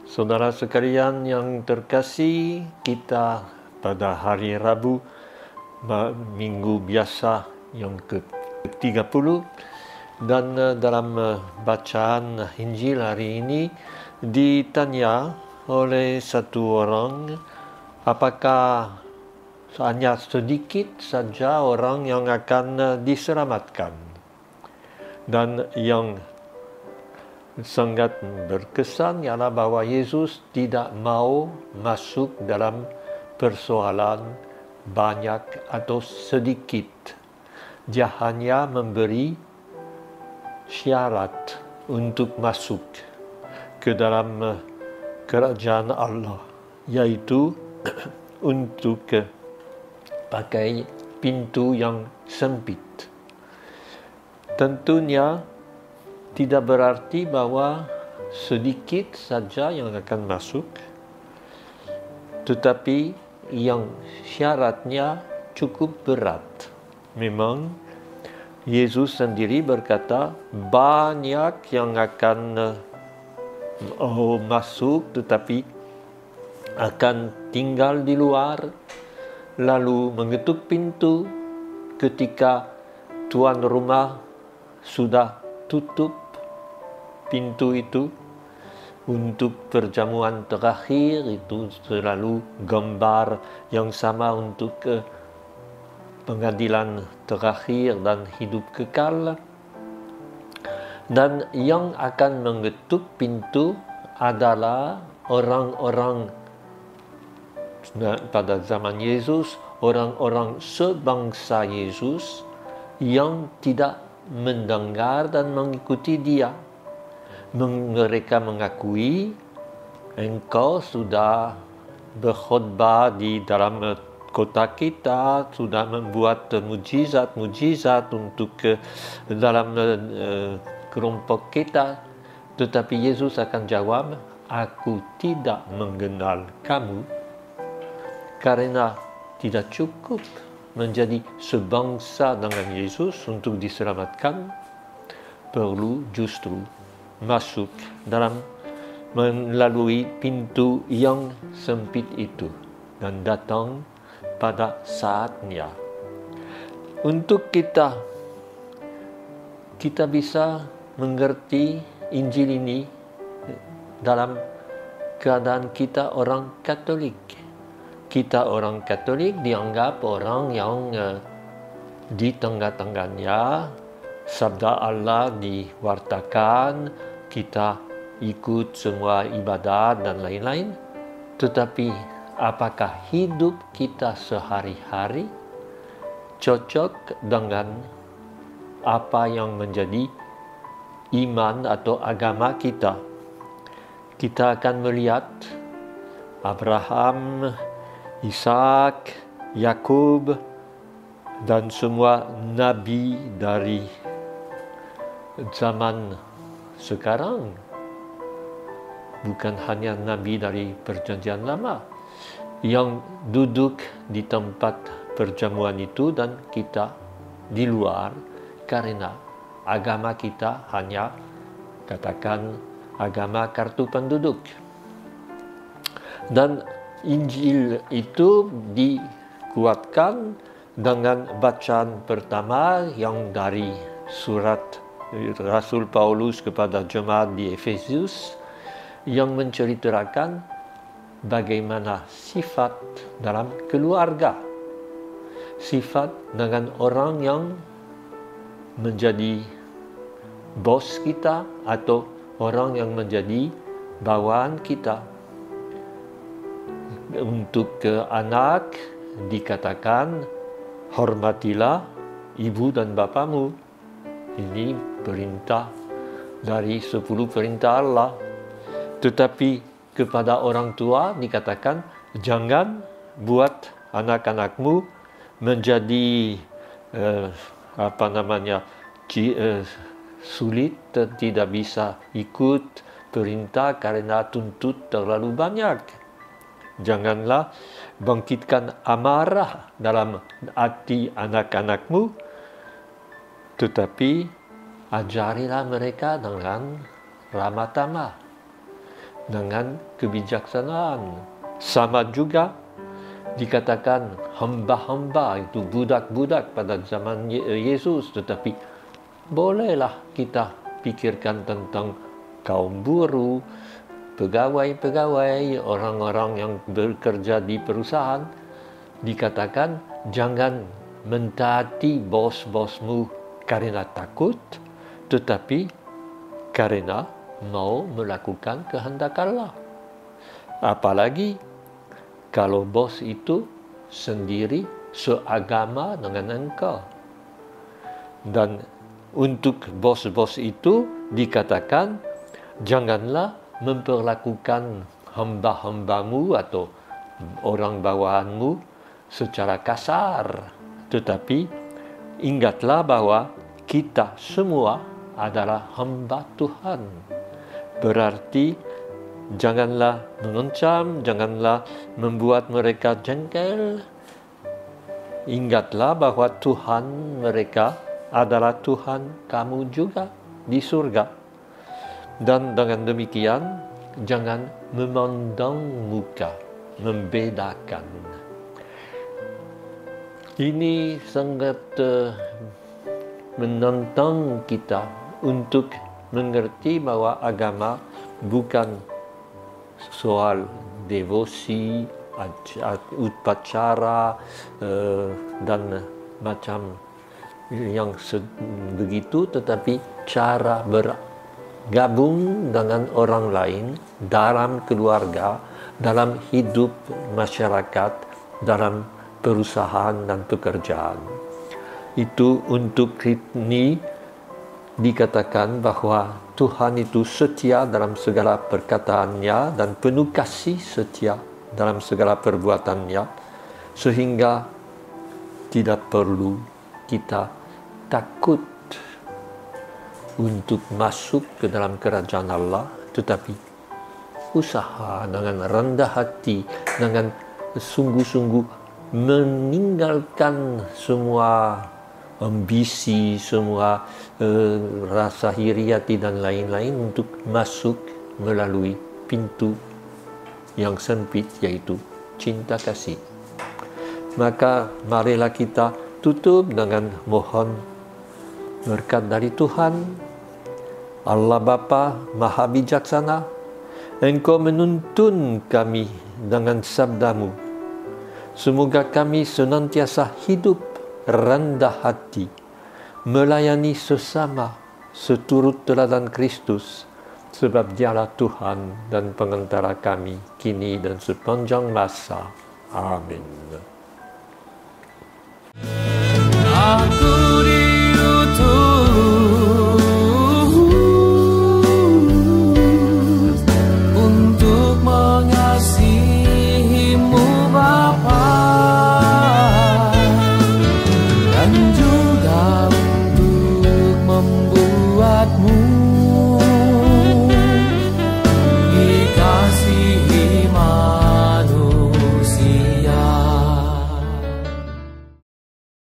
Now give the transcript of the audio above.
Saudara sekalian yang terkasih, kita pada hari Rabu, minggu biasa yang ke-30, dan dalam bacaan Injil hari ini ditanya oleh satu orang, apakah hanya sedikit saja orang yang akan diselamatkan. Dan yang sangat berkesan ialah bahwa Yesus tidak mau masuk dalam persoalan banyak atau sedikit. Dia hanya memberi syarat untuk masuk ke dalam kerajaan Allah, yaitu untuk pakai pintu yang sempit. Tentunya tidak berarti bahwa sedikit saja yang akan masuk, tetapi yang syaratnya cukup berat. Memang Yesus sendiri berkata banyak yang akan masuk tetapi akan tinggal di luar, lalu mengetuk pintu ketika tuan rumah sudah tutup pintu itu. Untuk perjamuan terakhir itu selalu gambar yang sama untuk pengadilan terakhir dan hidup kekal. Dan yang akan mengetuk pintu adalah orang-orang pada zaman Yesus, orang-orang sebangsa Yesus yang tidak mendengar dan mengikuti Dia. Mereka mengakui, engkau sudah berkhotbah di dalam kota kita, sudah membuat mujizat-mujizat untuk dalam kelompok kita, tetapi Yesus akan jawab, aku tidak mengenal kamu, karena tidak cukup menjadi sebangsa dengan Yesus untuk diselamatkan, perlu justru masuk dalam melalui pintu yang sempit itu dan datang pada saatnya. Untuk kita bisa mengerti Injil ini dalam keadaan kita orang Katolik. Kita orang Katolik dianggap orang yang di tengah-tengahnya sabda Allah diwartakan, kita ikut semua ibadat dan lain-lain. Tetapi apakah hidup kita sehari-hari cocok dengan apa yang menjadi iman atau agama kita? Kita akan melihat Abraham, Ishak, Yakub, dan semua nabi dari zaman sekarang, bukan hanya nabi dari perjanjian lama, yang duduk di tempat perjamuan itu dan kita di luar, karena agama kita hanya katakan agama kartu penduduk. Dan Injil itu dikuatkan dengan bacaan pertama yang dari surat Rasul Paulus kepada jemaat di Efesus, yang menceritakan bagaimana sifat dalam keluarga, sifat dengan orang yang menjadi bos kita atau orang yang menjadi bawaan kita. Untuk anak dikatakan hormatilah ibu dan bapamu. Ini perintah dari 10 perintah Allah. Tetapi kepada orang tua dikatakan jangan buat anak-anakmu menjadi sulit, tidak bisa ikut perintah karena tuntut terlalu banyak. Janganlah bangkitkan amarah dalam hati anak-anakmu, tetapi ajarilah mereka dengan ramah tamah. dengan kebijaksanaan. Sama juga dikatakan hamba-hamba itu budak-budak pada zaman Yesus, tetapi bolehlah kita pikirkan tentang kaum buruh, pegawai-pegawai, orang-orang yang bekerja di perusahaan. Dikatakan jangan mentaati bos-bosmu karena takut, tetapi karena mau melakukan kehendak Allah. Apalagi kalau bos itu sendiri seagama dengan engkau. Dan untuk bos-bos itu dikatakan janganlah memperlakukan hamba-hambamu atau orang bawahanmu secara kasar, tetapi ingatlah bahwa kita semua adalah hamba Tuhan. Berarti janganlah mengancam, janganlah membuat mereka jengkel. Ingatlah bahwa Tuhan mereka adalah Tuhan kamu juga di surga. Dan dengan demikian, jangan memandang muka, membedakan. Ini sangat menantang kita untuk mengerti bahwa agama bukan soal devosi, upacara, dan macam yang begitu, tetapi cara bergabung dengan orang lain dalam keluarga, dalam hidup masyarakat, dalam perusahaan dan pekerjaan. Itu untuk ini dikatakan bahwa Tuhan itu setia dalam segala perkataannya dan penuh kasih setia dalam segala perbuatannya, sehingga tidak perlu kita takut untuk masuk ke dalam kerajaan Allah, tetapi usaha dengan rendah hati, dengan sungguh-sungguh meninggalkan semua ambisi, semua rasa iri hati dan lain-lain untuk masuk melalui pintu yang sempit, yaitu cinta kasih. Maka marilah kita tutup dengan mohon berkat dari Tuhan. Allah Bapa Maha Bijaksana, Engkau menuntun kami dengan sabdamu. Semoga kami senantiasa hidup rendah hati, melayani sesama seturut teladan Kristus, sebab Dialah Tuhan dan pengantara kami kini dan sepanjang masa. Amin. Aku diutus untuk mengasihimu Bapa, dan juga untuk membuatmu